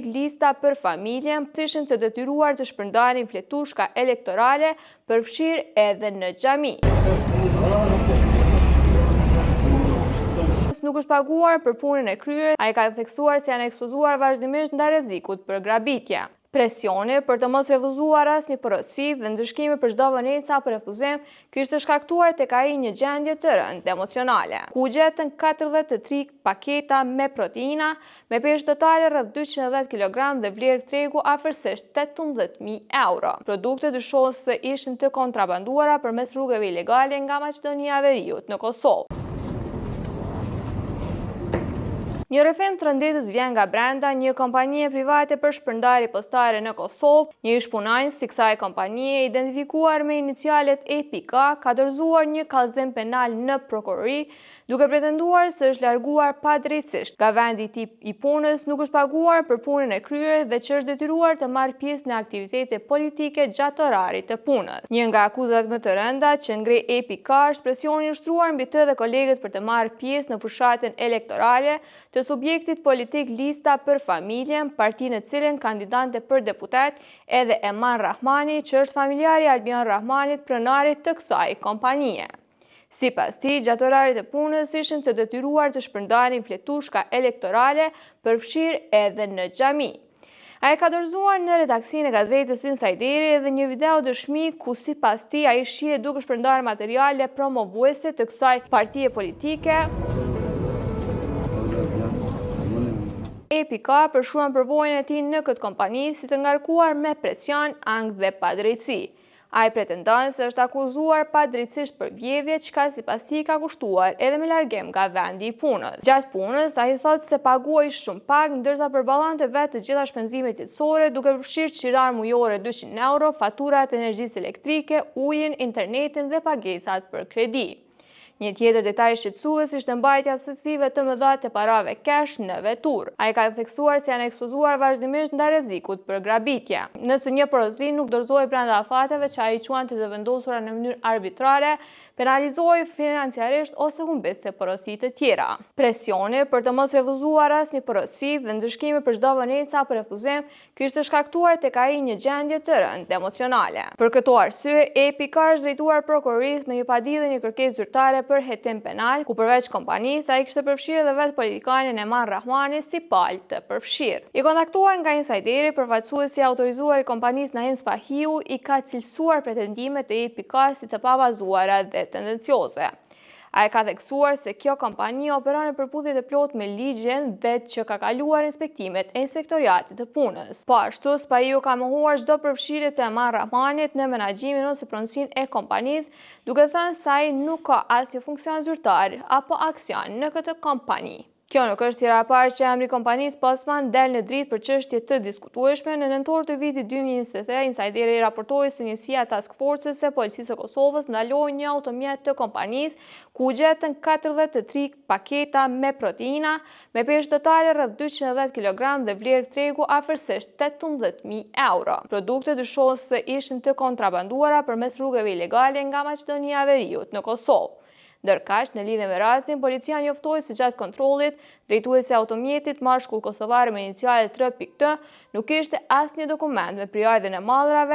politik lista për familjen, ishin të detyruar të shpërndanin fletushka elektorale, përfshirë edhe në xhami. Nuk është paguar për punën e kryer, ai ka theksuar se janë ekspozuar vazhdimisht ndaj rrezikut për grabitje. Presioni për të mos refuzuar asnjë porosi dhe ndryshkime për çdo vonesë apo refuzim kishte shkaktuar tek ai një gjendje të rëndë emocionale. Ku gjetën 43 paketa me proteina me peshë totale rreth 210 kg dhe vlerë tregu afërsisht 18.000 euro. Produktet dyshohet se ishin të kontrabanduara përmes rrugëve ilegale nga Maqedonia e Veriut në Kosovë. Një rrëfim të rëndetës vjen nga brenda një kompanie private për shpërndarje postare në Kosovë. Një ish punonjës i kësaj kompanie, identifikuar me inicialet EPK, ka dorëzuar një kallëzim penal në prokurori, duke pretenduar se është larguar padrejtisht nga vendi i punës, nuk është paguar për punën e kryer dhe që është detyruar të marrë pjesë në aktivitete politike gjatë orarit të punës. Një nga akuzat më të rënda që ngre EPK është presioni ushtruar mbi të dhe kolegët për të marrë pjesë në fushatën elektorale të subjektit politik Lista për Familjen, parti në cilën kandidante për deputet edhe Eman Rahmani, që është familjari i Albion Rahmanit, pronarit të kësaj kompanie. Sipas tij, gjatë orarit të punës ishin të detyruar të shpërndanin fletushka elektorale, përfshirë edhe në xhami. Ai ka dorëzuar në redaksinë e gazetës Insideri edhe një video dëshmi ku sipas tij ai shihet duke shpërndarë materiale promovuese të kësaj partie politike. EPK përshuan përvojën e tij në këtë kompani si të ngarkuar me presion, ankth dhe padrejtësi. Ai pretendon se është akuzuar padrejtësisht për vjedhje, çka sipas tij ka kushtuar edhe me largim nga vendi i punës. Gjatë punës, ai thotë se paguaj shumë pak, ndërsa përballonte vetë të gjitha shpenzimet jetësore, duke përfshirë çirar mujore 200 euro, faturat e energjisë elektrike, ujin, internetin dhe pagesat për kredi. Një tjetër detaj shqetësues ishte mbajtja sesive të mëdha të parave cash në vetur. Ai ka theksuar se janë ekspozuar vazhdimisht ndaj rrezikut për grabitje. Nëse një porosi nuk dorëzohej brenda afateve që ai quante të vendosura në mënyrë arbitrare, penalizohej financiarisht ose humbiste porosi të tjera. Presioni për të mos refuzuar asnjë porosi dhe ndryshkime për çdo vonesë apo refuzim kishte shkaktuar tek ai një gjendje të rëndë emocionale. Për këto arsye, EPK është drejtuar prokurorisë me një paditje një kërkesë zyrtare për hetim penal, ku përveç kompanisë ai kishte përfshirë edhe vetë politikanin Eman Rahmani si palë të përfshirë. I kontaktuar nga Insideri, përfaqësuesi i autorizuar i kompanisë Naim Spahiu i ka cilësuar pretendimet e EPK si të pabazuara dhe tendencioze. Ai ka theksuar se kjo kompani operon në përputhje të plotë me ligjin dhe që ka kaluar inspektimet e inspektoriatit të punës. Po ashtu, Spahiu ka mohuar çdo përfshirje të Eman Rahmanit në menaxhimin ose pronësinë e kompanisë, duke thënë se ai nuk ka asnjë funksion zyrtar apo aksion në këtë kompani. Kjo nuk është hera e parë që emri kompanisë Postman del në dritë për çështje të diskutueshme. Në nëntor të vitit 2023, Insideri raportoi se njësia Task Force e Policisë së Kosovës ndaloi një automjet të kompanisë ku gjetën 43 paketa me proteina me peshë totale rreth 210 kg dhe vlerë tregu afërsisht 18.000 euro. Produktet dyshohet se ishin të kontrabanduara përmes rrugëve ilegale nga Maqedonia e Veriut në Kosovë. Ndërkaq, në lidhje me rastin, policia njoftoi se gjatë kontrollit, drejtuesi i automjetit mashkull kosovar me inicialet 3.T nuk kishte asnjë dokument me prijardhjen e mallrave